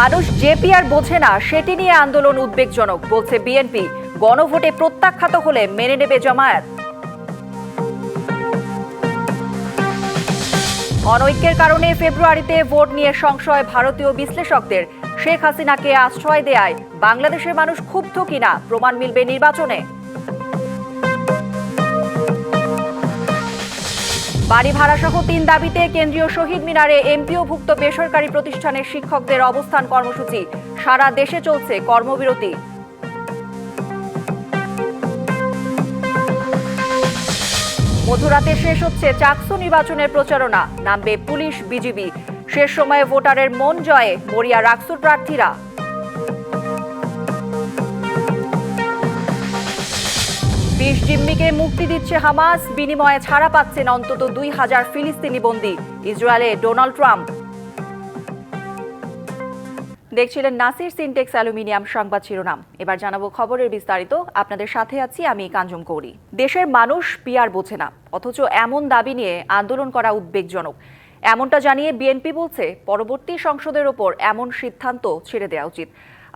মানুষ যে পিআর বোঝে না সেটি নিয়ে আন্দোলন উদ্বেগজনক বলছে বিএনপি। গণভোটে প্রত্যাখ্যাত হলে মেনে নেবে জামায়াত। অনৈক্যের কারণে ফেব্রুয়ারিতে ভোট নিয়ে সংশয় ভারতীয় বিশ্লেষকদের। শেখ হাসিনাকে আশ্রয় দেয়ায় বাংলাদেশের মানুষ ক্ষুব্ধ কিনা প্রমাণ মিলবে নির্বাচনে। বাড়ি ভাড়াসহ ৩ দাবিতে কেন্দ্রীয় শহীদ মিনারে এমপিওভুক্ত বেসরকারি প্রতিষ্ঠানের শিক্ষকদের অবস্থান কর্মসূচি। সারা দেশে চলছে কর্মবিরতি। মধ্যরাতে শেষ হচ্ছে চাকসু নির্বাচনের প্রচারণা। নামবে পুলিশ বিজিবি। শেষ সময়ে ভোটারের মন জয়ে মরিয়া রাকসুর প্রার্থীরা। জিম্মিকে মুক্তি দিচ্ছে হামাস। বিনিময়ে ছাড়া পাচ্ছেন অন্তত ২,০০০ ফিলিস্তিনি বন্দী। ইসরায়েলে ডোনাল্ড ট্রাম্প। দেখছিলেন নাসির সিনটেক্স অ্যালুমিনিয়াম সংবাদ শিরোনাম। এবার জানাবো খবরের বিস্তারিত। আপনাদের সাথে আছি আমি কাঞ্জুম কৌরি। দেশের মানুষ পিআর বোঝে না, অথচ এমন দাবি নিয়ে আন্দোলন করা উদ্বেগজনক। এমনটা জানিয়ে বিএনপি বলছে পরবর্তী সংসদের ওপর এমন সিদ্ধান্ত ছেড়ে দেওয়া উচিত।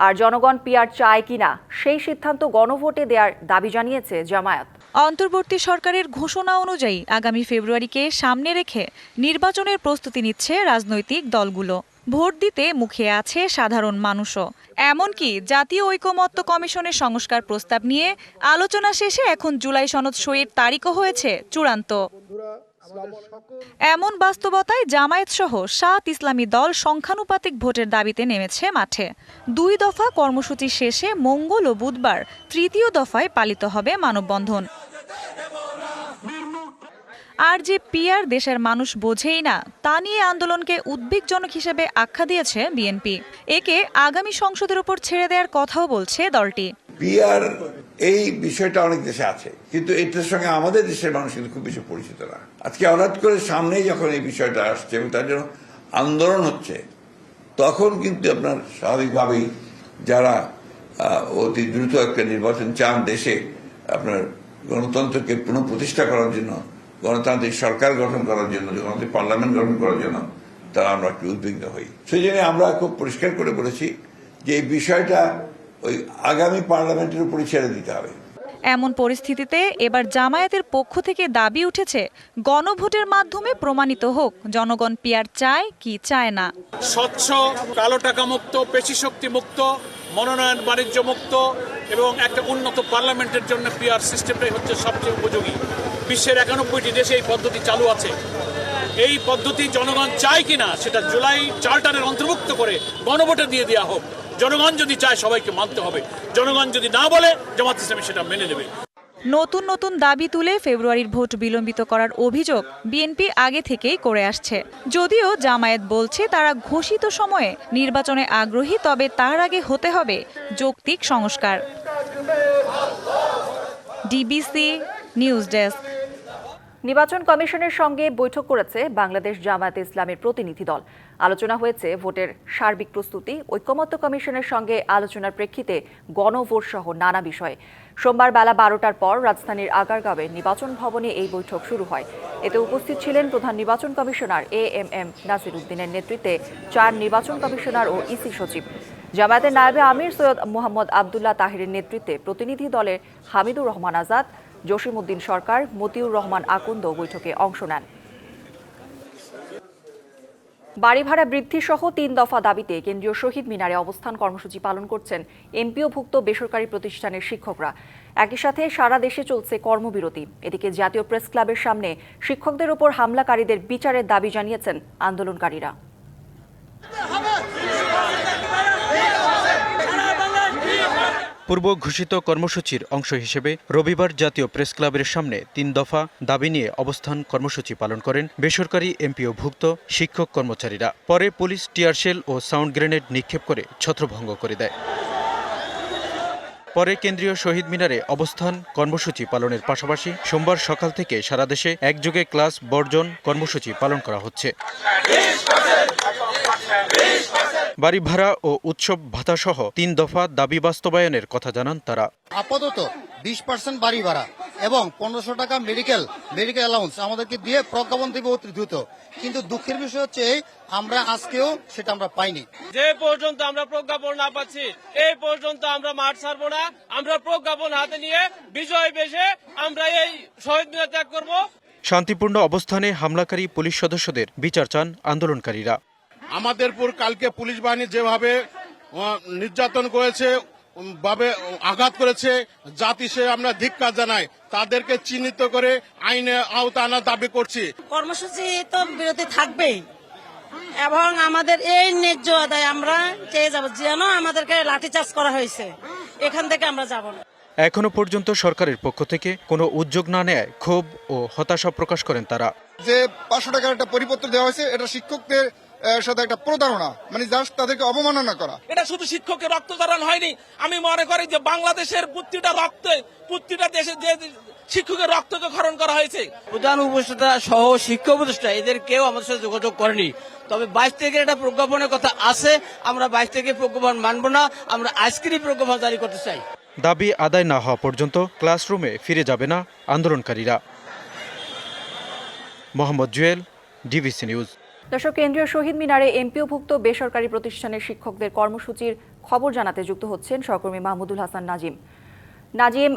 আর জনগণ পিআর চায় কিনা সেই সিদ্ধান্ত গণভোটে দেওয়ার দাবি জানিয়েছে জামায়াত। অন্তর্বর্তী সরকারের ঘোষণা অনুযায়ী আগামী ফেব্রুয়ারিকে সামনে রেখে নির্বাচনের প্রস্তুতি নিচ্ছে রাজনৈতিক দলগুলো। ভোট দিতে মুখিয়ে আছে সাধারণ মানুষও। এমনকি জাতীয় ঐকমত্য কমিশনের সংস্কার প্রস্তাব নিয়ে আলোচনা শেষে এখন জুলাই সনদ সইয়ের তারিখও হয়েছে চূড়ান্ত। এমন বাস্তবতায় জামায়াত সহ ৭ ইসলামী দল সংখ্যানুপাতিক ভোটের দাবিতে নেমেছে মাঠে। ২ দফা কর্মসূচি শেষে মঙ্গল ও বুধবার ৩য় দফায় পালিত হবে মানববন্ধন। আর যে পিআর দেশের মানুষ বোঝেই না, তা নিয়ে আন্দোলনকে উদ্বেগজনক হিসেবে আখ্যা দিয়েছে বিএনপি। একে আগামী সংসদের উপর ছেড়ে দেওয়ার কথাও বলছে দলটি। পিআর এই বিষয়টা অনেক দেশে আছে, কিন্তু এটার সঙ্গে আমাদের দেশের মানুষ কিন্তু খুব বেশি পরিচিত না। আজকে হঠাৎ করে সামনেই যখন এই বিষয়টা আসছে এবং তার জন্য আন্দোলন হচ্ছে, তখন কিন্তু আপনার স্বাভাবিকভাবেই যারা অতি দ্রুত একটা নির্বাচন চান দেশে, আপনার গণতন্ত্রকে পুনঃপ্রতিষ্ঠা করার জন্য, গণতান্ত্রিক সরকার গঠন করার জন্য, গণতান্ত্রিক পার্লামেন্ট গঠন করার জন্য তারা আমরা একটু উদ্বিগ্ন হই। সেই জন্য আমরা খুব পরিষ্কার করে বলেছি যে এই বিষয়টা ওই আগামী পার্লামেন্টের উপরই ছেড়ে দিতে হবে। এমন পরিস্থিতিতে এবার জামায়াতের পক্ষ থেকে দাবি উঠেছে গণভোটের মাধ্যমে প্রমাণিত হোক জনগণ পিআর চায় কি চায় না। স্বচ্ছ, কালো টাকা মুক্ত, পেশি শক্তি মুক্ত, মনোনয়ন বাণিজ্য মুক্ত এবং একটা উন্নত পার্লামেন্টের জন্য পিআর সিস্টেমটাই হচ্ছে সবচেয়ে উপযোগী। বিশ্বের ৯১টি দেশে এই পদ্ধতি চালু আছে। এই পদ্ধতি জনগণ চায় কিনা সেটা জুলাই চার্টারের অন্তর্ভুক্ত করে গণভোটে দিয়ে দেওয়া হোক। জনগণ যদি চায় সবাইকে মানতে হবে, জনগণ যদি না বলে জামাত ইসলামী সেটা মেনে নেবে। নতুন নতুন দাবি তুলে ফেব্রুয়ারির ভোট বিলম্বিত করার অভিযোগ বিএনপি আগে থেকেই করে আসছে। যদিও জামায়াত বলছে তারা ঘোষিত সময়ে নির্বাচনে আগ্রহী, তবে তার আগে হতে হবে যৌক্তিক সংস্কার। DBC news desk. নির্বাচন কমিশনের সঙ্গে বৈঠক করেছে বাংলাদেশ জামায়াতে ইসলামের প্রতিনিধি দল। আলোচনা হয়েছে ভোটের সার্বিক প্রস্তুতি, ঐকমত্য কমিশনের সঙ্গে আলোচনার প্রেক্ষিতে গণভোট সহ নানা বিষয়ে। সোমবার বেলা ১২টার পর রাজধানীর আগারগাঁওয়ে নির্বাচন ভবনে এই বৈঠক শুরু হয়। এতে উপস্থিত ছিলেন প্রধান নির্বাচন কমিশনার এএমএম নাসির উদ্দিনের নেতৃত্বে ৪ নির্বাচন কমিশনার ও ইসি সচিব। জামায়াতের নায়েবে আমির সৈয়দ মোহাম্মদ আবদুল্লাহ তাহিরের নেতৃত্বে প্রতিনিধি দলের হামিদুর রহমান আজাদ, জসিমউদ্দিন সরকার, মতিউর রহমান আকন্দ বৈঠকে অংশ নেন। বাড়ি ভাড়া বৃদ্ধি সহ ৩ দফা দাবিতে কেন্দ্রীয় শহীদ মিনারে অবস্থান কর্মসূচি পালন করছেন এমপিওভুক্ত বেসরকারি প্রতিষ্ঠানের শিক্ষকরা। একই সাথে সারা দেশে চলছে কর্মবিরতি। এদিকে জাতীয় প্রেস ক্লাবের সামনে শিক্ষকদের উপর হামলাকারীদের বিচারের দাবি জানিয়েছেন আন্দোলনকারীরা। পূর্ব ঘোষিত কর্মসূচির অংশ হিসেবে রবিবার জাতীয় প্রেস ক্লাবের সামনে ৩ দফা দাবি নিয়ে অবস্থান কর্মসূচি পালন করেন বেসরকারি এমপিওভুক্ত শিক্ষক কর্মচারীরা। পরে পুলিশ টিয়ারশেল ও সাউন্ড গ্রেনেড নিক্ষেপ করে ছত্রভঙ্গ করে দেয়। পরে কেন্দ্রীয় শহীদ মিনারে অবস্থান কর্মসূচি পালনের পাশাপাশি সোমবার সকাল থেকে সারা দেশে একযোগে ক্লাস বর্জন কর্মসূচি পালন করা হচ্ছে। বাড়ি ভাড়া ও উৎসব ভাতাসহ 3 দফা দাবি বাস্তবায়নের কথা জানান তারা। আপাতত 20% বাড়ি ভাড়া এবং 1500 টাকা মেডিকেল অ্যালাউন্স আমাদেরকে দিয়ে প্রজ্ঞাপন দেবে অতি দ্রুত। কিন্তু দুঃখের বিষয় হচ্ছে আমরা আজকেও সেটা আমরা পাইনি। যে পর্যন্ত আমরা প্রজ্ঞাপন না পাচ্ছি এই পর্যন্ত আমরা মাঠ ছাড়বো না। আমরা প্রজ্ঞাপন হাতে নিয়ে বিজয় বেশে আমরা এই শহীদ মিনার ত্যাগ করব। শান্তিপূর্ণ অবস্থানে হামলাকারী পুলিশ সদস্যদের বিচার চান আন্দোলনকারীরা। আমাদের উপর কালকে পুলিশ বাহিনী যেভাবে নির্যাতন করেছে, আঘাত করেছে, জাতি সে আমরা ধিক্কার জানাই। তাদেরকে চিহ্নিত করে আইনে আওতা আনার দাবি করছি। কর্মসূচি তো বিরতি থাকবেই এবং আমাদের এই ন্যায্য আদায় আমরা চেয়ে যাব। যেন আমাদেরকে লাঠিচার্জ করা হয়েছে, এখান থেকে আমরা যাব না। এখনো পর্যন্ত সরকারের পক্ষ থেকে কোনো উদ্যোগ না নেয় ক্ষোভ ও হতাশা প্রকাশ করেন তারা। যে 500 টাকার একটা পরিপত্র দেওয়া হয়েছে, এটা শিক্ষকদের সাথে একটা প্রতারণা, মানে জাস্ট তাদেরকে অবমাননা করা। এটা শুধু শিক্ষকের রক্তক্ষরণ হয়নি, আমি মনে করি যে বাংলাদেশের প্রতিটা দেশে যে শিক্ষকের রক্তকে খরণ করা হয়েছে। প্রধান উপদেষ্টা সহ শিক্ষা উপদেষ্টা এদের কেউ আমাদের সাথে যোগাযোগ করেনি। তবে 22 তারিখের একটা প্রজ্ঞাপনের কথা আছে, আমরা 22 তারিখের প্রজ্ঞাপন মানব না, আমরা আজকেরই প্রজ্ঞাপন জারি করতে চাই। দাবি আদায় না হওয়া পর্যন্ত ক্লাসরুমে ফিরে যাবে না আন্দোলনকারীরা। Mohammad Jewel, DBC news. দর্শক, কেন্দ্রীয় শহীদ মিনারে এমপিওভুক্ত বেসরকারি প্রতিষ্ঠানের শিক্ষকদের কর্মসূচির খবর জানাতে যুক্ত হচ্ছেন সহকর্মী মাহমুদুল হাসান নাজিম। নাজিম,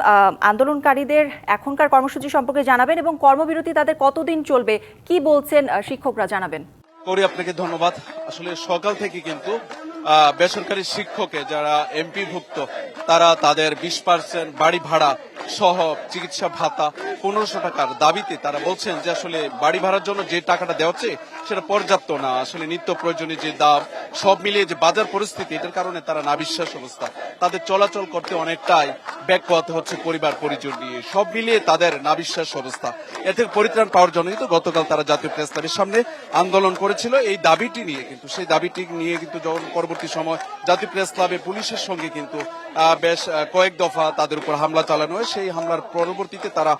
আন্দোলনকারীদের এখনকার কর্মসূচি সম্পর্কে জানাবেন এবং কর্মবিরতি তাদের কতদিন চলবে, কি বলছেন শিক্ষকরা জানাবেন। করি আপনাকে ধন্যবাদ। আসলে সকাল থেকে কিন্তু বেসরকারি শিক্ষকে যারা এমপিভুক্ত তারা তাদের 20% বাড়ি ভাড়া সহ চিকিৎসা ভাতা 1500 টাকার দাবিতে তারা বলছেন যে আসলে বাড়ি ভাড়ার জন্য যে টাকাটা দেওয়া হচ্ছে সেটা পর্যাপ্ত না। আসলে নিত্য প্রয়োজনীয় যে দাম সব মিলিয়ে যে বাজার পরিস্থিতি, এটার কারণে তারা নাবিশ্বাস অবস্থা, তাদের চলাচল করতে অনেকটাই ব্যাক করতে হচ্ছে পরিবার পরিজন নিয়ে, সব মিলিয়ে তাদের নাবিশ্বাস অবস্থা। এতে পরিত্রাণ পাওয়ার জন্য কিন্তু গতকাল তারা জাতীয় প্রেস ক্লাবের সামনে আন্দোলন করেছিল এই দাবিটি নিয়ে। কিন্তু সেই দাবিটি নিয়ে কিন্তু যখন পরবর্তী সময় জাতীয় প্রেস ক্লাবে পুলিশের সঙ্গে কিন্তু বেশ কয়েক দফা তাদের উপর হামলা চালানো হয়। সেই হামলার পরবর্তীতে তারা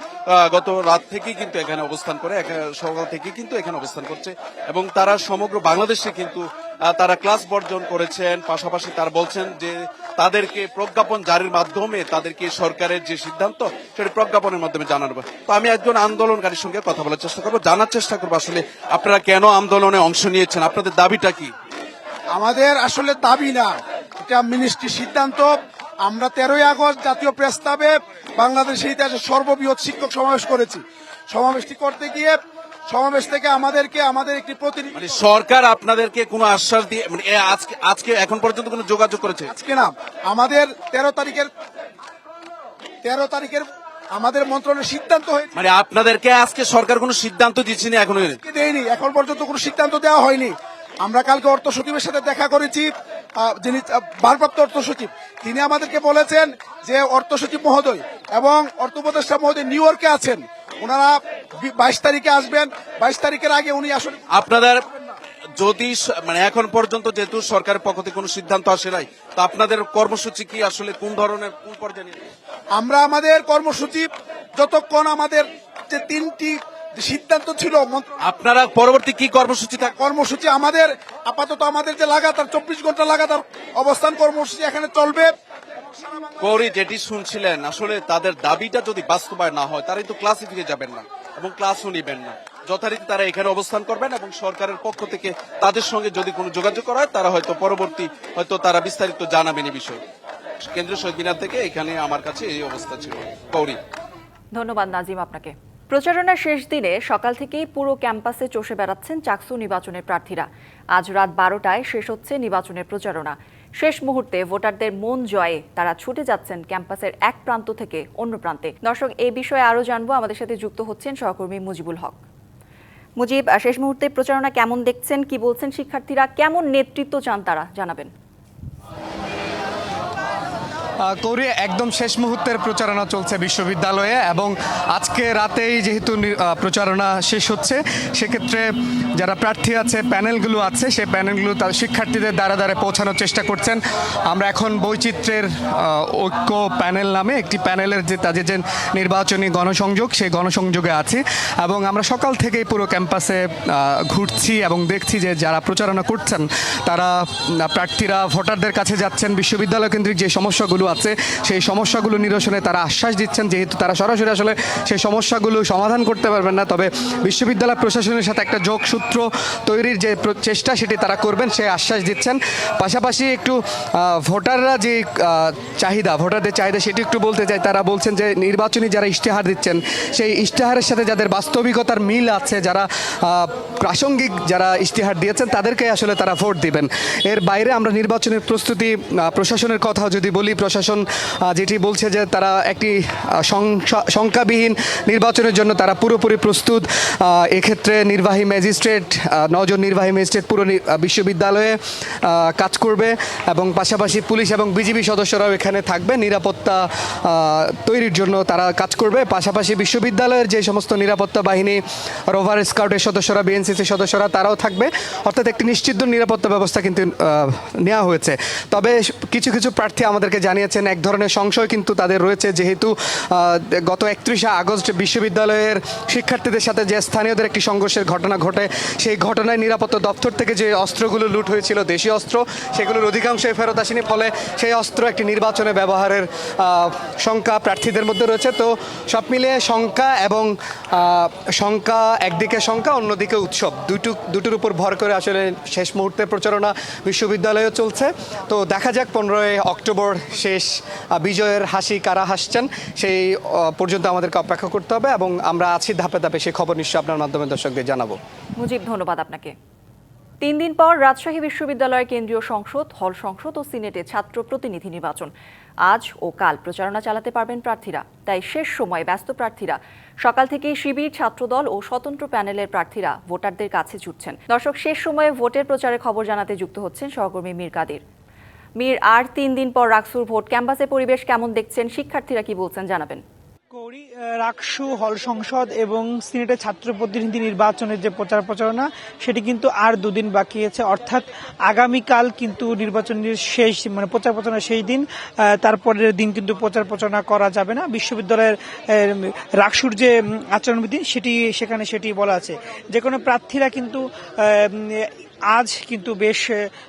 গত রাত থেকেই কিন্তু এখানে অবস্থান করে, সকাল থেকে কিন্তু এখানে অবস্থান করছে এবং তারা সমগ্র বাংলাদেশে কিন্তু তারা ক্লাস বর্জন করেছেন। পাশাপাশি তারা বলছেন যে তাদেরকে প্রজ্ঞাপন জারির মাধ্যমে তাদেরকে সরকারের যে সিদ্ধান্ত সেটা প্রজ্ঞাপনের মাধ্যমে জানানো হবে। তো আমি একজন আন্দোলনকারীর সঙ্গে কথা বলার চেষ্টা করবো, জানার চেষ্টা করবো আসলে আপনারা কেন আন্দোলনে অংশ নিয়েছেন, আপনাদের দাবিটা কি? আমাদের আসলে দাবি না, এটা মিনিস্ট্রির সিদ্ধান্ত। আমরা 13ই আগস্ট জাতীয় প্রেস ক্লাবে বাংলাদেশের ইতিহাসে সর্ববৃহৎ শিক্ষক সমাবেশ করেছি। সমাবেশটি করতে গিয়ে সমাবেশ থেকে আমাদের একটি প্রতিনিধি, মানে সরকার আপনাদেরকে কোনো আশ্বাস দিয়ে মানে আজকে এখন পর্যন্ত কোনো যোগাযোগ করেছে? আজকে না, আমাদের 13 তারিখের আমাদের মন্ত্রণালয়ের সিদ্ধান্ত হয়েছে। মানে আপনাদেরকে আজকে সরকার কোনো সিদ্ধান্ত দিচ্ছে না? এখনো দেয়নি, এখন পর্যন্ত কোনো সিদ্ধান্ত দেওয়া হয়নি। আমরা কালকে অর্থ সচিবের সাথে দেখা করেছি, যিনি ভারপ্রাপ্ত অর্থ সচিব, তিনি আমাদেরকে বলেছেন যে অর্থ সচিব মহোদয় এবং অর্থ উপদেষ্টা মহোদয় নিউ ইয়র্কে আছেন, ওনারা 22 তারিখে আসবেন। 22 তারিখের আগে উনি আসলে আপনাদের যদি মানে এখন পর্যন্ত যেহেতু সরকারের পক্ষ থেকে কোনো সিদ্ধান্ত আসে নাই, তো আপনাদের কর্মসূচি কি আসলে কোন ধরনের, কোন পর্যায়ে? আমরা আমাদের কর্মসূচি যতক্ষণ আমাদের যে 3টি সিদ্ধান্ত ছিল, আপনারা পরবর্তী কি কর্মসূচি কর্মসূচি আমাদের আপাতত আমাদের যে লাগাতার 24 ঘন্টা লাগাতার অবস্থান কর্মসূচি এখানে চলবে। করি যেটি শুনছিলেন, আসলে তাদের দাবিটা যদি বাস্তবায়ন না হয় তারাই তো ক্লাসে ফিরে যাবেন না এবং ক্লাসও নিবেন না। যথারীতি তারা এখানে অবস্থান করবেন এবং সরকারের পক্ষ থেকে তাদের সঙ্গে যদি কোনো যোগাযোগ করা হয় তারা হয়তো পরবর্তী তারা বিস্তারিত জানাবেন এই বিষয়ে। কেন্দ্রীয় শহীদ মিনার থেকে এখানে আমার কাছে এই অবস্থা ছিল। কৌরি, ধন্যবাদ নাজিম আপনাকে। প্রচারণার শেষ দিনে সকাল থেকেই পুরো ক্যাম্পাসে চষে বেড়াচ্ছেন চাকসু নির্বাচনের প্রার্থীরা। আজ রাত 12টায় শেষ হচ্ছে নির্বাচনের প্রচারণা। শেষ মুহূর্তে ভোটারদের মন জয়ে তারা ছুটে যাচ্ছেন ক্যাম্পাসের এক প্রান্ত থেকে অন্য প্রান্তে। দর্শক, এই বিষয়ে আরও জানবো, আমাদের সাথে যুক্ত হচ্ছেন সহকর্মী মুজিবুল হক। মুজিব, শেষ মুহূর্তে প্রচারণা কেমন দেখছেন, কি বলছেন শিক্ষার্থীরা, কেমন নেতৃত্ব চান তারা, জানাবেন। কৌরি, একদম শেষ মুহূর্তের প্রচারণা চলছে বিশ্ববিদ্যালয়ে এবং আজকে রাতেই যেহেতু প্রচারণা শেষ হচ্ছে, সেক্ষেত্রে যারা প্রার্থী আছে, প্যানেলগুলো আছে, সেই প্যানেলগুলো তার শিক্ষার্থীদের দ্বারা দ্বারা পৌঁছানোর চেষ্টা করছেন। আমরা এখন বৈচিত্র্যের ঐক্য প্যানেল নামে একটি প্যানেলের যে তাদের যে নির্বাচনী গণসংযোগ, সেই গণসংযোগে আছি এবং আমরা সকাল থেকেই পুরো ক্যাম্পাসে ঘুরছি এবং দেখছি যে যারা প্রচারণা করছেন তারা প্রার্থীরা ভোটারদের কাছে যাচ্ছেন, বিশ্ববিদ্যালয় কেন্দ্রিক যে সমস্যাগুলো আছে সেই সমস্যাগুলো নিরসনে তারা আশ্বাস দিচ্ছেন, যেহেতু তারা সরাসরি আসলে সেই সমস্যাগুলো সমাধান করতে পারবেন না, তবে বিশ্ববিদ্যালয় প্রশাসনের সাথে একটা যোগসূত্র তৈরির যে চেষ্টা সেটি তারা করবেন সেই আশ্বাস দিচ্ছেন। পাশাপাশি একটু ভোটাররা যে ভোটারদের চাহিদা সেটি একটু বলতে চাই। তারা বলছেন যে নির্বাচনী যারা ইশতেহার দিচ্ছেন সেই ইশতেহারের সাথে যাদের বাস্তবিকতার মিল আছে, যারা প্রাসঙ্গিক যারা ইশতেহার দিয়েছেন তাদেরকে আসলে তারা ভোট দিবেন। এর বাইরে আমরা নির্বাচনের প্রস্তুতি, প্রশাসনের কথাও যদি বলি, প্রশাসন যেটি বলছে যে তারা একটি শঙ্কাবিহীন নির্বাচনের জন্য তারা পুরোপুরি প্রস্তুত। এক্ষেত্রে নির্বাহী ম্যাজিস্ট্রেট, 9 জন নির্বাহী ম্যাজিস্ট্রেট পুরো বিশ্ববিদ্যালয়ে কাজ করবে এবং পাশাপাশি পুলিশ এবং বিজিবি সদস্যরাও এখানে থাকবে, নিরাপত্তা তৈরির জন্য তারা কাজ করবে। পাশাপাশি বিশ্ববিদ্যালয়ের যে সমস্ত নিরাপত্তা বাহিনী, রোভার স্কাউটের সদস্যরা, বিএনসিসির সদস্যরা তারাও থাকবে, অর্থাৎ একটি নিশ্চিত নিরাপত্তা ব্যবস্থা কিন্তু নেওয়া হয়েছে। তবে কিছু কিছু প্রার্থী আমাদেরকে জানিয়েছেন এক ধরনের সংশয় কিন্তু তাদের রয়েছে, যেহেতু গত 31শে আগস্ট বিশ্ববিদ্যালয়ের শিক্ষার্থীদের সাথে যে স্থানীয়দের একটি সংঘর্ষের ঘটনা ঘটে, সেই ঘটনায় নিরাপত্তা দপ্তর থেকে যে অস্ত্রগুলো লুট হয়েছিল, দেশীয় অস্ত্র, সেগুলোর অধিকাংশই ফেরত আসেনি, ফলে সেই অস্ত্র একটি নির্বাচনে ব্যবহারের শঙ্কা প্রার্থীদের মধ্যে রয়েছে। তো সব মিলিয়ে শঙ্কা একদিকে শঙ্কা, অন্যদিকে উৎসব, দুটোর উপর ভর করে আসলে শেষ মুহূর্তে প্রচারণা বিশ্ববিদ্যালয়ে চলছে। তো দেখা যাক 15 অক্টোবর শেষ বিজয়ের হাসি কারা হাসছেন সেই পর্যন্ত আমাদেরকে অপেক্ষা করতে হবে এবং আমরা আছি ধাপে ধাপে সেই খবর নিশ্চয়ই আপনার মাধ্যমে দর্শকদের জানাবো। মুজিব, ধন্যবাদ আপনাকে। 3 দিন পর রাজশাহী বিশ্ববিদ্যালয়ের কেন্দ্রীয় সংসদ, হল সংসদ ও সিনেটে ছাত্র প্রতিনিধি নির্বাচন। আজ ও কাল প্রচারণা চালাতে পারবেন প্রার্থীরা, তাই শেষ সময়ে ব্যস্ত প্রার্থীরা। সকাল থেকেই শিবির, ছাত্রদল ও স্বতন্ত্র প্যানেলের প্রার্থীরা ভোটারদের কাছে ছুটছেন। দর্শক, শেষ সময়ে ভোটের প্রচারের খবর জানাতে যুক্ত হচ্ছেন সহকর্মী মীর কাদির। মীর, আর 3 দিন পর রাকসুর ভোট, ক্যাম্পাসে পরিবেশ কেমন দেখছেন, শিক্ষার্থীরা কি বলছেন জানাবেন। কৌরি, রাকসু, হল সংসদ এবং সিনেটের ছাত্র প্রতিনিধি নির্বাচনের যে প্রচারণা সেটি কিন্তু আর 2 দিন বাকি আছে, অর্থাৎ আগামীকাল কিন্তু নির্বাচনের শেষ, মানে প্রচারণা সেই দিন। তারপরের দিন কিন্তু প্রচারণা করা যাবে না। বিশ্ববিদ্যালয়ের রাকসুর যে আচরণবিধি সেটি বলা আছে। যে কোনো প্রার্থীরা কিন্তু আজ কিন্তু বেশ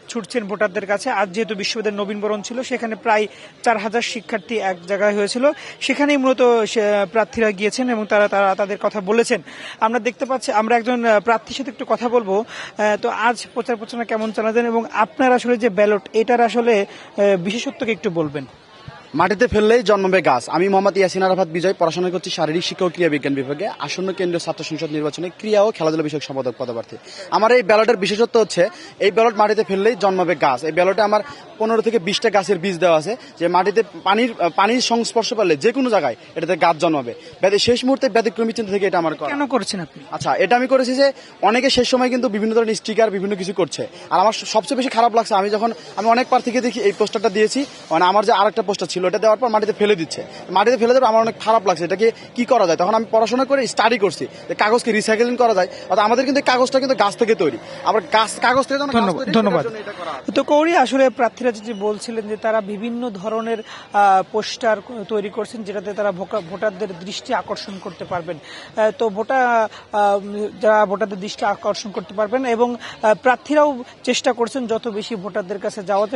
ছুটছেন ভোটারদের কাছে। আজ যেহেতু বিশ্ববিদ্যালয়ের নবীনবরণ ছিল, সেখানে প্রায় 4000 শিক্ষার্থী এক জায়গায় হয়েছিল, সেখানেই মূলত প্রার্থীরা গিয়েছেন এবং তারা তাদের কথা বলেছেন। আমরা দেখতে পাচ্ছি, আমরা একজন প্রার্থীর সাথে একটু কথা বলবো। তো আজ প্রচারণা কেমন চালাতেন এবং আপনার আসলে যে ব্যালট, এটার আসলে বিশেষত্বকে একটু বলবেন। মাটিতে ফেললেই জন্মাবে গাছ। আমি মোহাম্মদ ইয়াসিন আরাফাত বিজয়, পড়াশোনা করছি শারীরিক শিক্ষা ও ক্রীড়া বিজ্ঞান বিভাগে, আসন্ন কেন্দ্রীয় ছাত্র সংসদ নির্বাচনে ক্রীড়া ও খেলাধুলা বিষয়ক সম্পাদক পদপ্রার্থী। আমার এই ব্যালটের বিশেষত্ব হচ্ছে, এই ব্যালট মাটিতে ফেললেই জন্মাবে গাছ। এই ব্যালটে আমার 15 থেকে 20টা গাছের বীজ দেওয়া আছে, যে মাটিতে পানির সংস্পর্শ পেলে যে কোনো জায়গায় এটাতে গাছ জন্মাবে। শেষ মুহূর্তে ব্যতিক্রমী চিন্তা থেকে এটা আমার কেন করেছেন আপনি? আচ্ছা, এটা আমি করেছি যে অনেকে শেষ সময় কিন্তু বিভিন্ন ধরনের স্টিকার বিভিন্ন কিছু করছে, আর আমার সবচেয়ে বেশি খারাপ লাগছে আমি অনেক প্রার্থীকে দেখি এই পোস্টারটা দিয়েছি, মানে আমার যে আরেকটা পোস্টার ছিল এটা দেওয়ার পর মাটিতে ফেলে দিচ্ছে। মাটিতে ফেলে দেওয়ার আমার অনেক খারাপ লাগছে। এটাকে কি করা যায়? তখন আমি পড়াশোনা করে স্টাডি করছি যে কাগজকে রিসাইক্লিং করা যায়, অর্থাৎ আমাদের কিন্তু কাগজটা কিন্তু গাছ থেকে তৈরি, আবার কাগজ থেকে। ধন্যবাদ। তো কৌরি, আসলে প্রার্থীরা যে বলছিলেন যে তারা বিভিন্ন ধরনের পোস্টার তৈরি করছেন, যেটাতে তারা ভোটারদের দৃষ্টি আকর্ষণ করতে পারবেন। তো যারা ভোটারদের দৃষ্টি আকর্ষণ করতে পারবেন এবং প্রার্থীরাও চেষ্টা করছেন যত বেশি ভোটারদের কাছে যাওয়াতে,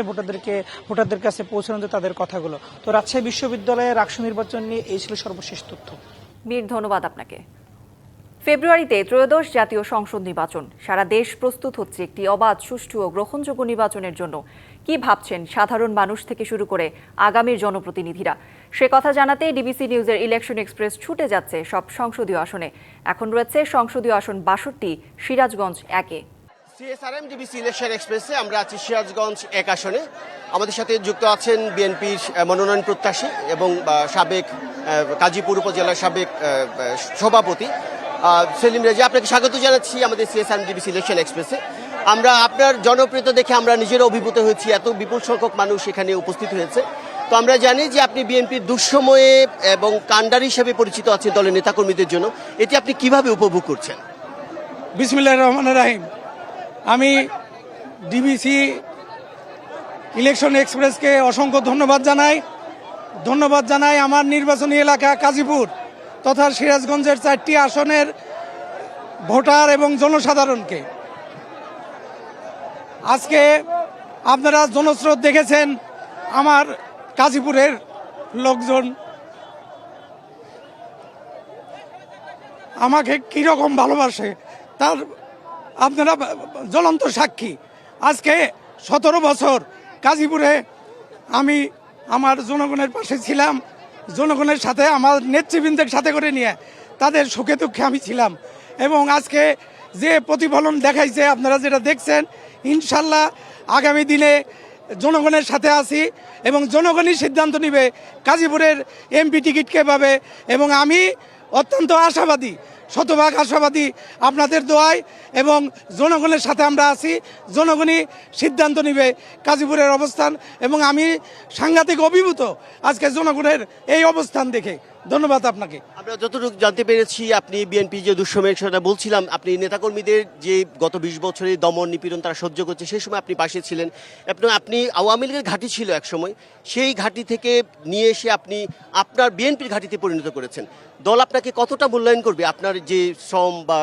ভোটারদের কাছে পৌঁছানো তাদের কথাগুলো। তো রাজশাহী বিশ্ববিদ্যালয়ের রাকসু নির্বাচন নিয়ে এই ছিল সর্বশেষ তথ্য। মীর, ধন্যবাদ আপনাকে। ফেব্রুয়ারিতে ত্রয়োদশ জাতীয় সংসদ নির্বাচন। সারা দেশ প্রস্তুত হচ্ছে একটি অবাধ, সুষ্ঠু ও গ্রহণযোগ্য নির্বাচনের জন্য। কি ভাবছেন সাধারণ মানুষ থেকে শুরু করে আগামীর জনপ্রতিনিধিরা? সে কথা জানাতে ডিবিসি নিউজের ইলেকশন এক্সপ্রেস ছুটে যাচ্ছে সব সংসদীয় আসনে। এখন রয়েছে সংসদীয় আসন 62, সিরাজগঞ্জ 1-এ। সিএসআরএম ডিবিসি ইলেকশন এক্সপ্রেসে আমরা আছি সিরাজগঞ্জ 1 আসনে। আমাদের সাথে যুক্ত আছেন বিএনপির মনোনয়ন প্রত্যাশী এবং সাবেক কাজীপুর উপজেলার সাবেক সভাপতি সেলিম রেজা। আপনাকে স্বাগত জানাচ্ছি আমাদের সিএসআরএম ডিবিসি ইলেকশন এক্সপ্রেসে। আমরা আপনার জনপ্রিয়তা দেখে আমরা নিজেরা অভিভূত হয়েছি, এত বিপুল সংখ্যক মানুষ এখানে উপস্থিত হয়েছে। তো আমরা জানি যে আপনি বিএনপির দুঃসময়ে এবং কাণ্ডার হিসেবে পরিচিত আছেন দলের নেতাকর্মীদের জন্য, এটি আপনি কিভাবে উপভোগ করছেন? বিসমিল্লাহির রহমানির রহিম। আমি ডিবিসি ইলেকশন এক্সপ্রেসকে অসংখ্য ধন্যবাদ জানাই আমার নির্বাচনী এলাকা কাজীপুর তথা সিরাজগঞ্জের 4টি আসনের ভোটার এবং জনসাধারণকে। আজকে আপনারা জনস্রোত দেখেছেন, আমার কাজীপুরের লোকজন আমাকে কীরকম ভালোবাসে তার আপনারা জ্বলন্ত সাক্ষী। আজকে 17 বছর গাজীপুরে আমি আমার জনগণের পাশে ছিলাম, জনগণের সাথে আমার নেতৃবৃন্দের সাথে করে নিয়ে তাদের সুখে দুঃখে আমি ছিলাম, এবং আজকে যে প্রতিফলন দেখাইছে আপনারা যেটা দেখছেন, ইনশাল্লাহ আগামী দিনে জনগণের সাথে আছি এবং জনগণই সিদ্ধান্ত নেবে গাজীপুরের এমপি টিকিট কে পাবে। এবং আমি অত্যন্ত আশাবাদী, শতভাগ আশাবাদী আপনাদের দোয়ায়, এবং জনগণের সাথে আমরা আছি, জনগণই সিদ্ধান্ত নেবে গাজীপুরের অবস্থান, এবং আমি সাংঘাতিক অভিভূত আজকে জনগণের এই অবস্থান দেখে। ধন্যবাদ আপনাকে। আমরা যতটুকু জানতে পেরেছি আপনি বিএনপি যে দুঃসময়ের সেটা বলছিলাম, আপনি নেতাকর্মীদের যে গত 20 বছরের দমন নিপীড়ন তারা সহ্য করছে সেই সময় আপনি পাশে ছিলেন, এবং আপনি আওয়ামী লীগের ঘাঁটি ছিল এক সময়, সেই ঘাঁটি থেকে নিয়ে এসে আপনি আপনার বিএনপির ঘাঁটিতে পরিণত করেছেন। দল আপনাকে কতটা মূল্যায়ন করবে, আপনার যে শ্রম বা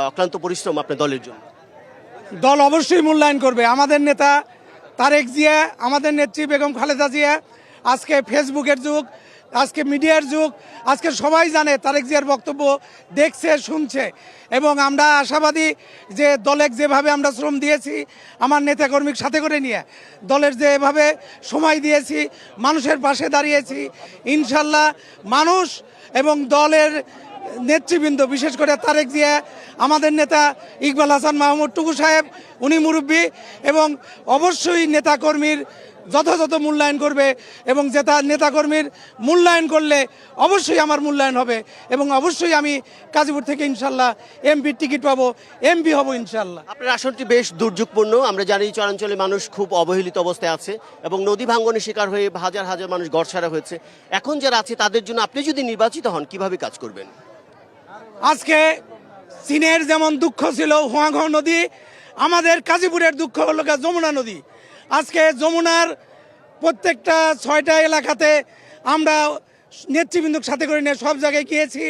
অক্লান্ত পরিশ্রম আপনার দলের জন্য? দল অবশ্যই মূল্যায়ন করবে। আমাদের নেতা তারেক জিয়া, আমাদের নেত্রী বেগম খালেদা জিয়া, আজকে ফেসবুকের যুগ, আজকে মিডিয়ার যুগ, আজকে সবাই জানে তারেক জিয়ার বক্তব্য দেখছে, শুনছে, এবং আমরা আশাবাদী যে দলে যেভাবে আমরা শ্রম দিয়েছি আমার নেতাকর্মীর সাথে করে নিয়ে, দলের যেভাবে সময় দিয়েছি, মানুষের পাশে দাঁড়িয়েছি, ইনশাল্লাহ মানুষ এবং দলের নেতৃবৃন্দ, বিশেষ করে তারেক জিয়া, আমাদের নেতা ইকবাল হাসান মাহমুদ টুকু সাহেব, উনি মুরব্বী, এবং অবশ্যই নেতাকর্মীর যথাযথ মূল্যায়ন করবে, এবং যেটা নেতাকর্মীর মূল্যায়ন করলে অবশ্যই আমার মূল্যায়ন হবে, এবং অবশ্যই আমি গাজীপুর থেকে ইনশাল্লাহ এমপির টিকিট পাবো, এমপি হব ইনশাল্লাহ। আপনার আসনটি বেশ দুর্যোগপূর্ণ, আমরা জানি চরাঞ্চলে মানুষ খুব অবহেলিত অবস্থায় আছে এবং নদী ভাঙ্গনের শিকার হয়ে হাজার হাজার মানুষ ঘরছাড়া হয়েছে। এখন যারা আছে তাদের জন্য আপনি যদি নির্বাচিত হন কিভাবে কাজ করবেন? আজকে চীনের যেমন দুঃখ ছিল হুয়াংহ নদী, আমাদের গাজীপুরের দুঃখ হলো যমুনা নদী। আজকে যমুনার প্রত্যেকটা 6টা এলাকাতে আমরা নেতৃবৃন্দর সাথে করে নিয়ে সব জায়গায় গিয়েছি।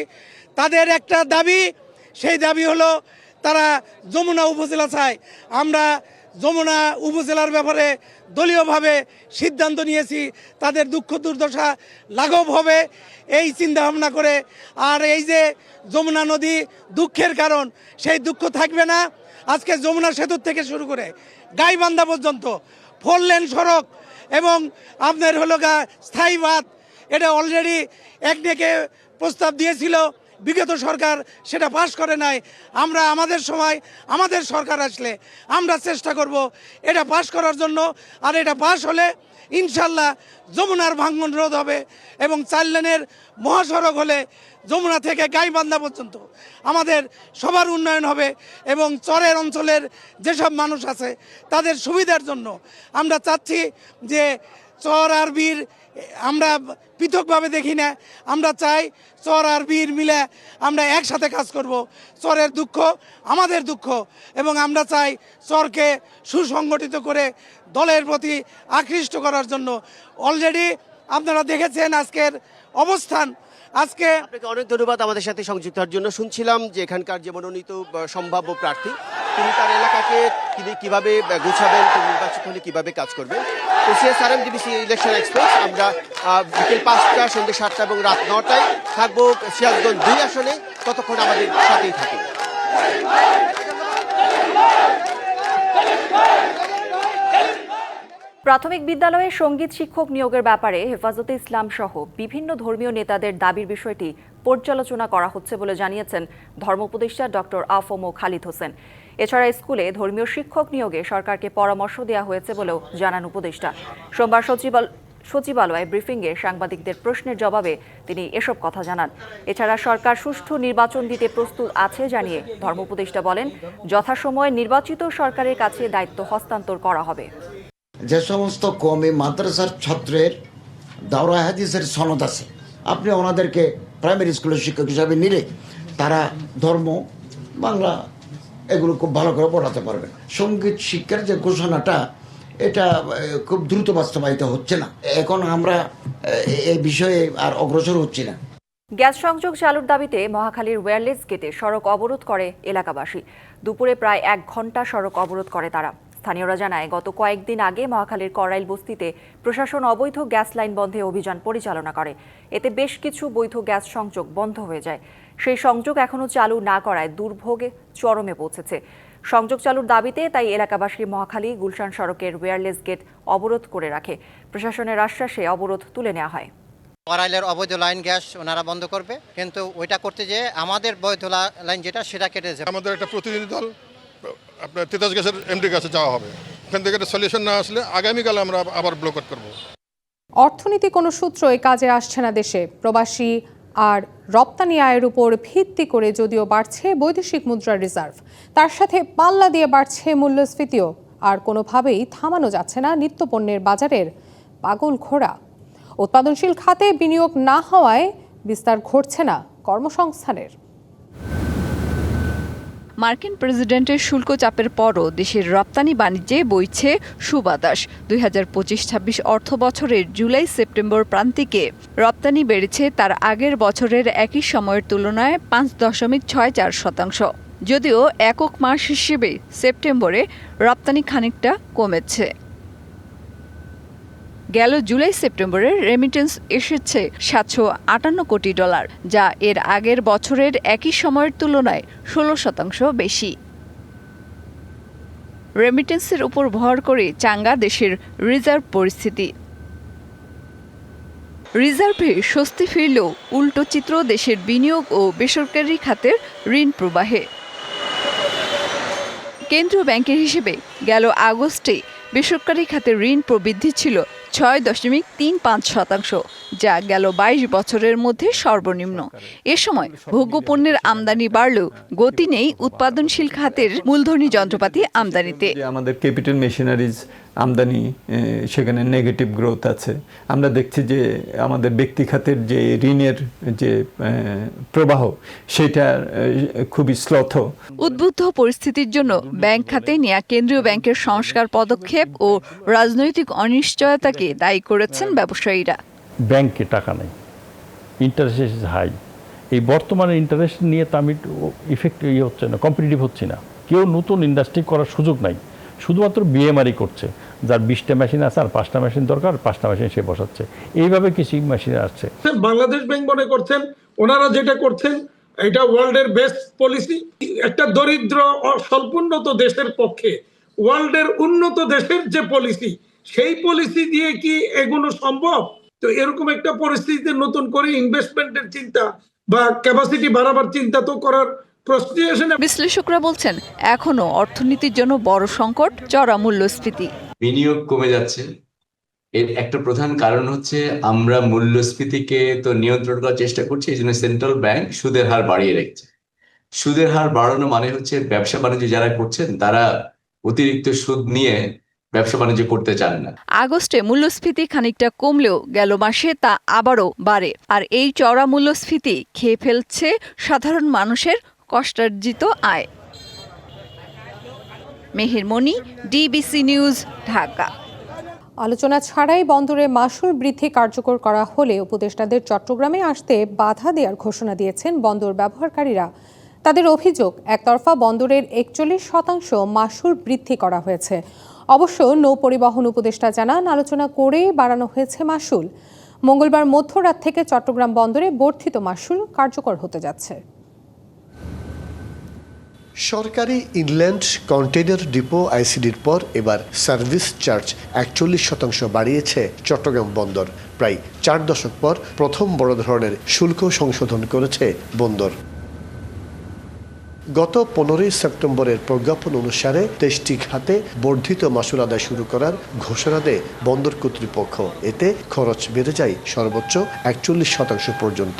তাদের একটা দাবি, সেই দাবি হলো তারা যমুনা উপজেলা চায়। আমরা যমুনা উপজেলার ব্যাপারে দলীয়ভাবে সিদ্ধান্ত নিয়েছি, তাদের দুঃখ দুর্দশা লাঘব হবে এই চিন্তা ভাবনা করে। আর এই যে যমুনা নদী দুঃখের কারণ, সেই দুঃখ থাকবে না। আজকে যমুনা সেতুর থেকে শুরু করে গাইবান্ধা পর্যন্ত 4 লেন সড়ক এবং আপনার হলো স্থায়ী বাঁধ, এটা অলরেডি একদিকে প্রস্তাব দিয়েছিল বিগত সরকার, সেটা পাশ করে নাই। আমরা আমাদের সময়, আমাদের সরকার আসলে আমরা চেষ্টা করব এটা পাশ করার জন্য। আর এটা পাশ হলে ইনশাল্লাহ যমুনার ভাঙন রোধ হবে, এবং 4 লেনের মহাসড়ক হলে যমুনা থেকে গাইবান্ধা পর্যন্ত আমাদের সবার উন্নয়ন হবে, এবং চরের অঞ্চলের যেসব মানুষ আছে তাদের সুবিধার জন্য আমরা চাচ্ছি যে চর আর বীর আমরা পৃথকভাবে দেখি না, আমরা চাই চর আর বীর মিলে আমরা একসাথে কাজ করব। চরের দুঃখ আমাদের দুঃখ, এবং আমরা চাই চরকে সুসংগঠিত করে দলের প্রতি আকৃষ্ট করার জন্য। অলরেডি আপনারা দেখেছেন আজকের অবস্থান। আজকে আপনাকে অনেক ধন্যবাদ আমাদের সাথে সংযুক্ত হওয়ার জন্য। শুনছিলাম যে এখানকার যে মনোনীত সম্ভাব্য প্রার্থী, তিনি তার এলাকাকে তিনি কিভাবে গুছাবেন, তিনি নির্বাচিত হলে কিভাবে কাজ করবেন। তো সিএসআরএম ডিবিসি ইলেকশন এক্সপ্রেস আমরা বিকেল 5টা, সন্ধ্যে 7টা এবং রাত 9টায় থাকবো সিরাজগঞ্জ 2 আসনে। ততক্ষণ আমাদের সাথেই থাকুন। প্রাথমিক বিদ্যালয়ে সঙ্গীত শিক্ষক নিয়োগের ব্যাপারে হেফাজতে ইসলাম সহ বিভিন্ন ধর্মীয় নেতাদের দাবির বিষয়টি পর্যালোচনা করা হচ্ছে বলে জানিয়েছেন ধর্ম উপদেষ্টা ডক্টর আফম খালিদ হোসেন। এছাড়া স্কুলে ধর্মীয় শিক্ষক নিয়োগে সরকারকে পরামর্শ দেওয়া হয়েছে বলেও জানান উপদেষ্টা। সোমবার সচিবালয়ে ব্রিফিংয়ে সাংবাদিকদের প্রশ্নের জবাবে তিনি এসব কথা জানান। এছাড়া সরকার সুষ্ঠু নির্বাচন দিতে প্রস্তুত আছে জানিয়ে ধর্ম উপদেষ্টা বলেন, যথাসময়ে নির্বাচিত সরকারের কাছে দায়িত্ব হস্তান্তর করা হবে। যে সমস্ত কওমি মাদ্রাসার ছাত্রের দাওরা হাদিসের সনদ আছে, আপনি ওনাদেরকে প্রাইমারি স্কুলের শিক্ষক হিসাবে নিলে তারা ধর্ম, বাংলা এগুলো খুব ভালো করে পড়াতে পারবেন। সঙ্গীত শিক্ষার যে ঘোষণাটা, এটা খুব দ্রুত বাস্তবায়িত হচ্ছে না। এখন আমরা এই বিষয়ে আর অগ্রসর হচ্ছি না। গ্যাস সংযোগ চালুর দাবিতে মহাখালীর ওয়্যারলেস গেটে সড়ক অবরোধ করে এলাকাবাসী। দুপুরে প্রায় 1 ঘন্টা সড়ক অবরোধ করে তারা। স্থানীয়রা জানায়, গত কয়েকদিন আগে মহাখালীর করাইল বস্তিতে প্রশাসন অবৈধ গ্যাস লাইন বন্ধে অভিযান পরিচালনা করে। এতে বেশ কিছু বৈধ গ্যাস সংযোগ বন্ধ হয়ে যায়। সেই সংযোগ এখনও চালু না করায় দুর্ভোগে চরমে পৌঁছেছে। সংযোগ চালুর দাবিতে তাই এলাকাবাসী মহাখালী গুলশান সড়কের ওয়্যারলেস গেট অবরোধ করে রাখে। প্রশাসনের আশ্বাসে অবরোধ তুলে নেওয়া হয়। করাইলের অবৈধ লাইন গ্যাস ওনারা বন্ধ করবে, কিন্তু ওইটা করতে যেয়ে আমাদের বৈধ লাইন যেটা সেটা কেটে যাবে। আমাদের একটা প্রতিনিধি দল আপনার তিতাস গ্যাসের এমডি কাছে যাওয়া হবে। ওখান থেকে একটা সলিউশন না আসলে আগামীকাল আমরা আবার ব্লকআউট করব। অর্থনীতি কোনো সূত্রই কাজে আসছে না দেশে। প্রবাসী আর রপ্তানি আয়ের উপর ভিত্তি করে যদিও বাড়ছে বৈদেশিক মুদ্রার রিজার্ভ, তার সাথে পাল্লা দিয়ে বাড়ছে মূল্যস্ফীতিও। আর কোনোভাবেই থামানো যাচ্ছে না নিত্যপণ্যের বাজারের পাগল ঘোড়া। উৎপাদনশীল খাতে বিনিয়োগ না হওয়ায় বিস্তার ঘটছে না কর্মসংস্থানের। মার্কিন প্রেসিডেন্টের শুল্ক চাপের পরও দেশের রপ্তানি বাণিজ্যে বইছে সুবাতাস। 2025-26 অর্থ বছরের জুলাই-সেপ্টেম্বর প্রান্তিকে রপ্তানি বেড়েছে তার আগের বছরের একই সময়ের তুলনায় 5.64%। যদিও একক মাস হিসেবে সেপ্টেম্বরে রপ্তানি খানিকটা কমেছে। গেল জুলাই-সেপ্টেম্বরে রেমিটেন্স এসেছে $758 কোটি, যা এর আগের বছরের একই সময়ের তুলনায় 16% বেশি। রেমিটেন্সের উপর ভর করে চাঙ্গা দেশের রিজার্ভ পরিস্থিতি। রিজার্ভে স্বস্তি ফিরলেও উল্টো চিত্র দেশের বিনিয়োগ ও বেসরকারি খাতের ঋণ প্রবাহে। কেন্দ্রীয় ব্যাংকের হিসেবে গেল আগস্টে বেসরকারি খাতে ঋণ প্রবৃদ্ধি ছিল 6.35%, যা গেল 22 বছরের মধ্যে সর্বনিম্ন। এ সময় ভোগ্যপণ্যের আমদানি বাড়লেও গতি নেই উৎপাদনশীল খাতের মূলধনী যন্ত্রপাতি আমদানিতে। আমাদের ক্যাপিটাল মেশিনারিজ আমদানি, সেখানে নেগেটিভ গ্রোথ আছে। আমরা দেখছি যে আমাদের ব্যক্তি খাতের যে ঋণের যে প্রবাহ, সেটা খুবই স্লথ। উদ্বুদ্ধ পরিস্থিতির জন্য ব্যাংক খাতে নেয়া কেন্দ্রীয় ব্যাংকের সংস্কার পদক্ষেপ ও রাজনৈতিক অনিশ্চয়তাকে দায়ী করেছেন ব্যবসায়ীরা। ব্যাংকে টাকা নেই, ইন্টারেস্ট হাই। এই বর্তমানে ইন্টারেস্ট নিয়ে তো আমি ইফেক্টিভ হচ্ছে না, কম্পিটিটিভ হচ্ছে না। কেউ নতুন ইন্ডাস্ট্রি করার সুযোগ নাই, শুধুমাত্র বিএমআরই করছে। যার 20টা মেশিন আছে আর 5টা মেশিন দরকার, 5টা মেশিন সে বসাচ্ছে। এইভাবে কিছু মেশিন আসছে। বাংলাদেশ ব্যাংক মনে করছেন ওনারা যেটা করছেন এটা ওয়ার্ল্ডের বেস্ট পলিসি। একটা দরিদ্র স্বল্পোন্নত দেশের পক্ষে ওয়ার্ল্ডের উন্নত দেশের যে পলিসি, সেই পলিসি দিয়ে কি এগুলো সম্ভব? তো এরকম একটা পরিস্থিতিতে নতুন করে ইনভেস্টমেন্টের চিন্তা বা ক্যাপাসিটি বাড়াবার চিন্তা তো করার প্রশ্নই আসে না। বিশ্লেষকরা বলছেন এখনো অর্থনীতির জন্য বড় সংকট চড়া মূল্যস্ফীতি। বিনিয়োগ কমে যাচ্ছে, এর একটা প্রধান কারণ হচ্ছে আমরা মূল্যস্ফীতিকে তো নিয়ন্ত্রণ করার চেষ্টা করছি, এই জন্য সেন্ট্রাল ব্যাংক সুদের হার বাড়িয়ে রেখেছে। সুদের হার বাড়ানো মানে হচ্ছে ব্যবসা বাণিজ্য যারা করছেন তারা অতিরিক্ত সুদ নিয়ে ব্যবসা বাণিজ্য করতে চান না। আগস্টে মূল্যস্ফীতি খানিকটা কমলেও গেল মাসে তা আবারও বাড়ে। আর এই চড়া মূল্যস্ফীতি খেয়ে ফেলছে সাধারণ মানুষের কষ্টার্জিত আয়। মেহের মনি, ডিবিসি নিউজ, ঢাকা। আলোচনা ছাড়াই বন্দরে মাশুল বৃদ্ধি কার্যকর করা হলে উপদেষ্টাদের চট্টগ্রামে আসতে বাধা দেওয়ার ঘোষণা দিয়েছেন বন্দর ব্যবহারকারীরা। তাদের অভিযোগ, একতরফা বন্দরের 41% মাশুল বৃদ্ধি করা হয়েছে। অবশ্য নৌ পরিবহন উপদেষ্টা জানান, আলোচনা করে বাড়ানো হয়েছে মাশুল। মঙ্গলবার মধ্যরাত থেকে চট্টগ্রাম বন্দরে বর্ধিত মাশুল কার্যকর হতে যাচ্ছে। সরকারি ইনল্যান্ড কন্টেইনার ডিপো আইসিডির পর এবার সার্ভিস চার্জ 41% বাড়িয়েছে চট্টগ্রাম বন্দর। প্রায় 4 দশক পর প্রথম বড় ধরনের শুল্ক সংশোধন করেছে বন্দর। গত 15 সেপ্টেম্বরের প্রজ্ঞাপন অনুসারে 23টি খাতে বর্ধিত মাশুল আদায় শুরু করার ঘোষণা দেয় বন্দর কর্তৃপক্ষ। এতে খরচ বেড়ে যায় সর্বোচ্চ 41% পর্যন্ত।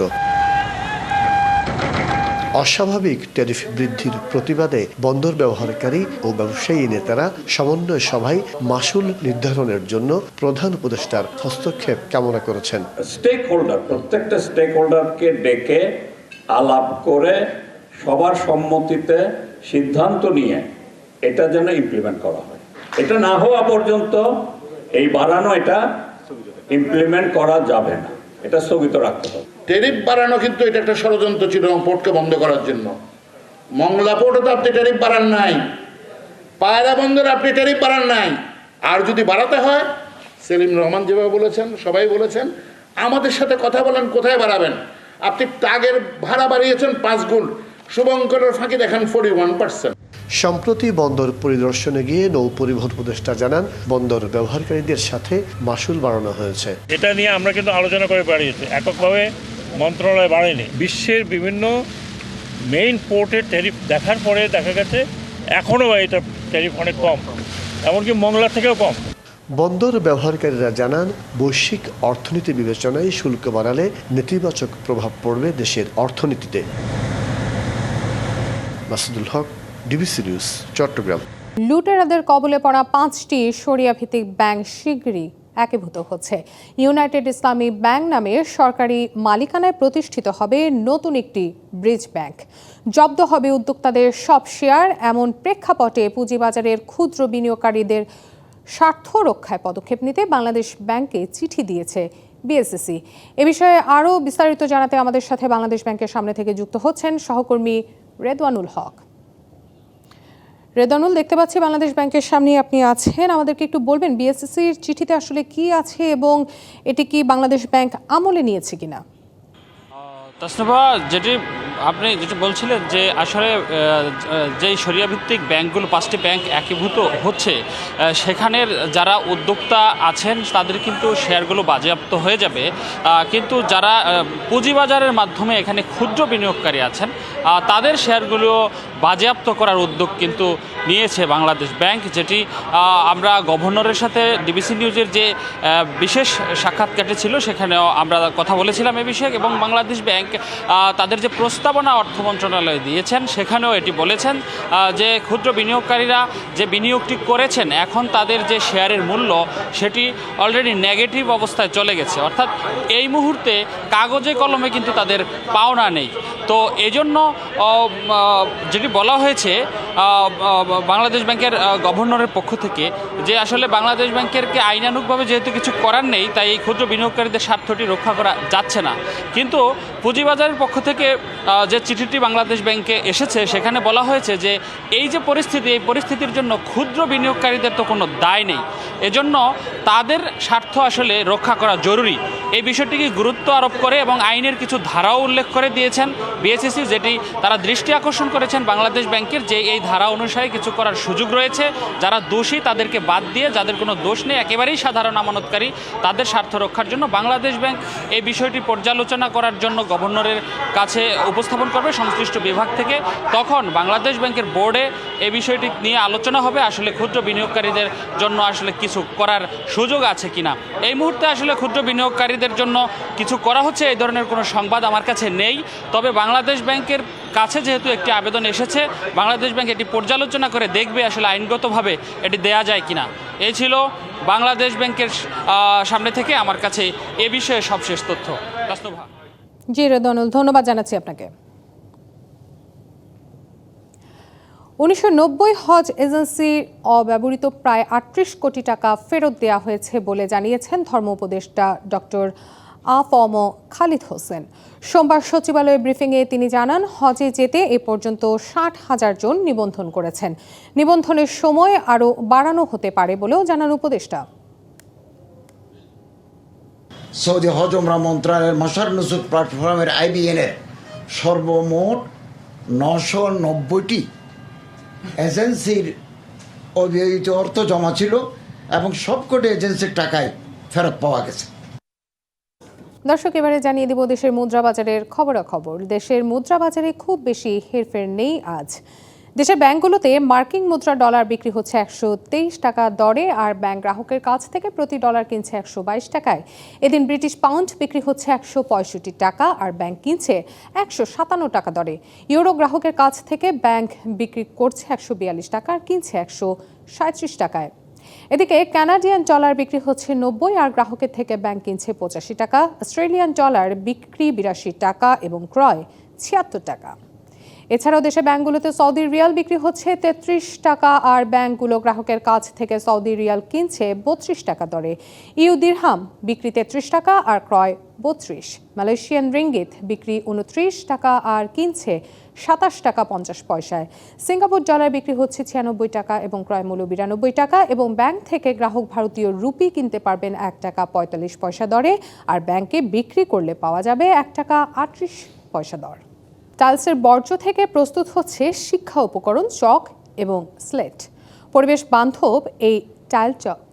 অস্বাভাবিক ট্যারিফ বৃদ্ধির প্রতিবাদে বন্দর ব্যবহারকারী ও ব্যবসায়ী নেতারা সমন্বয় সভায় মাশুল নির্ধারণের জন্য প্রধান উপদেষ্টার হস্তক্ষেপ কামনা করেছেন। স্টেক হোল্ডার, প্রত্যেকটা স্টেক হোল্ডারকে ডেকে আলাপ করে সবার সম্মতিতে সিদ্ধান্ত নিয়ে এটা যেন ইমপ্লিমেন্ট করা হয়। এটা না হওয়া পর্যন্ত এই বাড়ানো এটা ইমপ্লিমেন্ট করা যাবে না, এটা স্থগিত রাখতে হবে। ট্যারিফ বাড়ানো কিন্তু এটা একটা ষড়যন্ত্র ছিল পোর্টকে বন্ধ করার জন্য। মংলা পোর্টে তো আপনি ট্যারিফ বাড়ান নাই, পায়রা বন্দরে আপনি ট্যারিফ বাড়ান নাই। আর যদি বাড়াতে হয়, সেলিম রহমান যেভাবে বলেছেন, সবাই বলেছেন, আমাদের সাথে কথা বলেন কোথায় বাড়াবেন। আপনি টাগের ভাড়া বাড়িয়েছেন 5 গুণ, শুভঙ্করের ফাঁকি দেখেন 41%। সম্প্রতি বন্দর পরিদর্শনে গিয়ে নৌ পরিবহন উপদেষ্টা জানান, বন্দর ব্যবহারকারীদের সাথে মাশুল বাড়ানো হয়েছে। এটা নিয়ে আমরা কিন্তু আলোচনা করে বাড়িয়েছি, এককভাবে মন্ত্রণালয় বাড়েনি। বিশ্বের বিভিন্ন মেইন পোর্টের ট্যারিফ দেখার পরে দেখা গেছে এখনও এটা ট্যারিফ অনেক কম, এমনকি মংলা থেকেও কম। বন্দর ব্যবহারকারীরা জানান, বৈশ্বিক অর্থনীতি বিবেচনায় শুল্ক বাড়ালে নেতিবাচক প্রভাব পড়বে দেশের অর্থনীতিতে। মাসুদুল হক, ডিবিসি নিউজ, চট্টগ্রাম। লুটেরাদের কবলে পড়া 5টি শরিয়া ভিত্তিক ব্যাংক শীঘ্রই একীভূত হচ্ছে। ইউনাইটেড ইসলামী ব্যাংক নামে সরকারি মালিকানায় প্রতিষ্ঠিত হবে নতুন একটি ব্রিজ ব্যাংক। জব্দ হবে উদ্যোক্তাদের সব শেয়ার। এমন প্রেক্ষাপটে পুঁজিবাজারের ক্ষুদ্র বিনিয়োগকারীদের স্বার্থ রক্ষায় পদক্ষেপ নিতে বাংলাদেশ ব্যাংকে চিঠি দিয়েছে বিএসইসি। এ বিষয়ে আরও বিস্তারিত জানাতে আমাদের সাথে বাংলাদেশ ব্যাংকের সামনে থেকে যুক্ত হচ্ছেন সহকর্মী রেদওয়ানুল হক। রেদওয়ানুল, দেখতে পাচ্ছি বাংলাদেশ ব্যাংকের সামনে আপনি আছেন, আমাদেরকে একটু বলবেন বিএসইসির চিঠিতে আসলে কি আছে এবং এটি কি বাংলাদেশ ব্যাংক আমলে নিয়েছে কিনা? তাসনিফা, আপনি যেটা বলছিলেন যে আসলে যেই শরিয়া ভিত্তিক ব্যাংকগুলো 5টি ব্যাংক একীভূত হচ্ছে, সেখানের যারা উদ্যোক্তা আছেন তাদের কিন্তু শেয়ারগুলো বাজেয়াপ্ত হয়ে যাবে, কিন্তু যারা পুঁজিবাজারের মাধ্যমে এখানে ক্ষুদ্র বিনিয়োগকারী আছেন তাদের শেয়ারগুলো বাজেয়াপ্ত করার উদ্যোগ কিন্তু নিয়েছে বাংলাদেশ ব্যাংক, যেটি আমরা গভর্নরের সাথে ডিবিসি নিউজের যে বিশেষ সাক্ষাৎ কেটেছিল সেখানেও আমরা কথা বলেছিলাম এ বিষয়ে। এবং বাংলাদেশ ব্যাংক তাদের যে প্রস্তাবনা অর্থ মন্ত্রণালয়ে দিয়েছেন সেখানেও এটি বলেছেন যে ক্ষুদ্র বিনিয়োগকারীরা যে বিনিয়োগটি করেছেন এখন তাদের যে শেয়ারের মূল্য সেটি অলরেডি নেগেটিভ অবস্থায় চলে গেছে, অর্থাৎ এই মুহূর্তে কাগজে কলমে কিন্তু তাদের পাওনা নেই। তো এজন্য যেটি বলা হয়েছে বাংলাদেশ ব্যাংকের গভর্নরের পক্ষ থেকে যে আসলে বাংলাদেশ ব্যাংকেরকে আইনানুগভাবে যেহেতু কিছু করার নেই, তাই এই ক্ষুদ্র বিনিয়োগকারীদের স্বার্থটি রক্ষা করা যাচ্ছে না। কিন্তু পুঁজিবাজারের পক্ষ থেকে যে চিঠিটি বাংলাদেশ ব্যাংকে এসেছে সেখানে বলা হয়েছে যে এই যে পরিস্থিতি, এই পরিস্থিতির জন্য ক্ষুদ্র বিনিয়োগকারীদের তো কোনো দায় নেই, এজন্য তাদের স্বার্থ আসলে রক্ষা করা জরুরি। এই বিষয়টিকে গুরুত্ব আরোপ করে এবং আইনের কিছু ধারাও উল্লেখ করে দিয়েছেন বিএসইসি, যেটি তারা দৃষ্টি আকর্ষণ করেছেন বাংলাদেশ ব্যাংকের যে এই ধারা অনুসারে কিছু করার সুযোগ রয়েছে। যারা দোষী তাদেরকে বাদ দিয়ে যাদের কোনো দোষ নেই, একেবারেই সাধারণ আমানতকারী, তাদের স্বার্থ রক্ষার জন্য বাংলাদেশ ব্যাংক এই বিষয়টি পর্যালোচনা করার জন্য গভর্নরের কাছে উপস্থাপন করবে সংশ্লিষ্ট বিভাগ থেকে। তখন বাংলাদেশ ব্যাংকের বোর্ডে এই বিষয়টি নিয়ে আলোচনা হবে আসলে ক্ষুদ্র বিনিয়োগকারীদের জন্য আসলে কিছু করার সুযোগ আছে কিনা। এই মুহূর্তে আসলে ক্ষুদ্র বিনিয়োগকারীদের জন্য কিছু করা হচ্ছে এই ধরনের কোনো সংবাদ আমার কাছে নেই। তবে বাংলাদেশ ব্যাংকের কাছে যেহেতু একটি আবেদন এসেছে, বাংলাদেশ ব্যাংক এটি পর্যালোচনা করে দেখবে আসলে আইনগতভাবে এটি দেয়া যায় কিনা। এই ছিল বাংলাদেশ ব্যাংকের সামনে থেকে আমার কাছে এ বিষয়ে সবশেষ তথ্য। জি রেদওয়ানুল, ধন্যবাদ জানাচ্ছি আপনাকে। 1990 হজ এজেন্সির অব্যবহৃত প্রায় 38 কোটি টাকা ফেরত দেওয়া হয়েছে বলে জানিয়েছেন ধর্ম উপদেষ্টা ডক্টর আ.ফ.ম. খালিদ হোসেন। সোমবার সচিবালয়ের ব্রিফিংয়ে তিনি জানান, হজে যেতে এ পর্যন্ত 60,000 জন নিবন্ধন করেছেন। নিবন্ধনের সময় আরও বাড়ানো হতে পারে বলেও জানান উপদেষ্টা। সৌদি হজ ওমরা মন্ত্রণালয়ের মশার নুসুক প্ল্যাটফর্মের IBN এর সর্বমোট 990টি এজেন্সির অব্যয়িত অর্থ জমা ছিল এবং সবকটি এজেন্সির টাকায় ফেরত পাওয়া গেছে। দর্শক, এবারে জানিয়ে দেব দেশের মুদ্রা বাজারের খবরাখবর। দেশের মুদ্রা বাজারে খুব বেশি হেরফের নেই আজ। দেশের ব্যাংকগুলোতে মার্কিন মুদ্রা ডলার বিক্রি হচ্ছে 123 টাকা দরে, আর ব্যাংক গ্রাহকের কাছ থেকে প্রতি ডলার কিনছে 122 টাকায়। এদিন ব্রিটিশ পাউন্ড বিক্রি হচ্ছে 165 টাকা, আর ব্যাংক কিনছে 157 টাকা দরে। ইউরো গ্রাহকের কাছ থেকে ব্যাংক বিক্রি করছে 142 টাকা, আর কিনছে 137 টাকায়। এদিকে কানাডিয়ান ডলার বিক্রি হচ্ছে 90, আর গ্রাহকের থেকে ব্যাংক কিনছে 85 টাকা। অস্ট্রেলিয়ান ডলার বিক্রি 82 টাকা এবং ক্রয় 76 টাকা। এছাড়াও দেশে ব্যাংকগুলোতে সৌদি রিয়াল বিক্রি হচ্ছে 33 টাকা, আর ব্যাংকগুলো গ্রাহকের কাছ থেকে সৌদি রিয়াল কিনছে 32 টাকা দরে। ইউ দিরহাম বিক্রি 33 টাকা আর ক্রয় 32। মালয়েশিয়ান রিঙ্গিত বিক্রি 29 টাকা আর কিনছে 27 টাকা 50 পয়সায়। সিঙ্গাপুর ডলার বিক্রি হচ্ছে 96 টাকা এবং ক্রয় মূল্য 92 টাকা, এবং ব্যাংক থেকে গ্রাহক ভারতীয় রুপি কিনতে পারবেন 1 টাকা 45 পয়সা দরে, আর ব্যাংকে বিক্রি করলে পাওয়া যাবে 1 টাকা 38 পয়সা দর। টাইলসের বর্জ্য থেকে প্রস্তুত হচ্ছে শিক্ষা উপকরণ, চক এবং স্লেট। পরিবেশ বান্ধব এই টাইল চক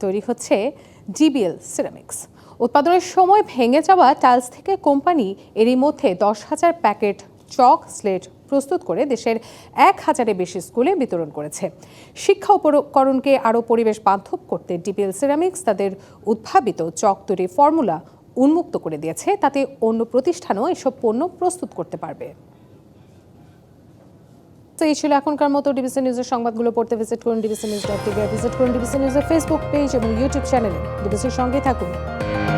তৈরি হচ্ছে জিবিএল সিরামিক্স। উৎপাদনের সময় ভেঙে যাওয়া টাইলস থেকে কোম্পানি এরই মধ্যে 10,000 প্যাকেট চক স্লেট প্রস্তুত করে দেশের 1,000-এর বেশি স্কুলে বিতরণ করেছে। শিক্ষা উপকরণকে আরও পরিবেশ বান্ধব করতে জিবিএল সিরামিক্স তাদের উদ্ভাবিত চক তৈরি ফর্মুলা উন্মুক্ত করে দিয়েছে, তাতে অন্য প্রতিষ্ঠানও এসব পণ্য প্রস্তুত করতে পারবে। তো এই ছিল এখনকার মতো ডিবিসি নিউজের সংবাদগুলো পড়তে ভিজিট করুন dbcnews.tv, ভিজিট করুন ডিবিসি নিউজের ফেসবুক পেজ এবং ইউটিউব চ্যানেলে। ডিবিসির সঙ্গে থাকুন।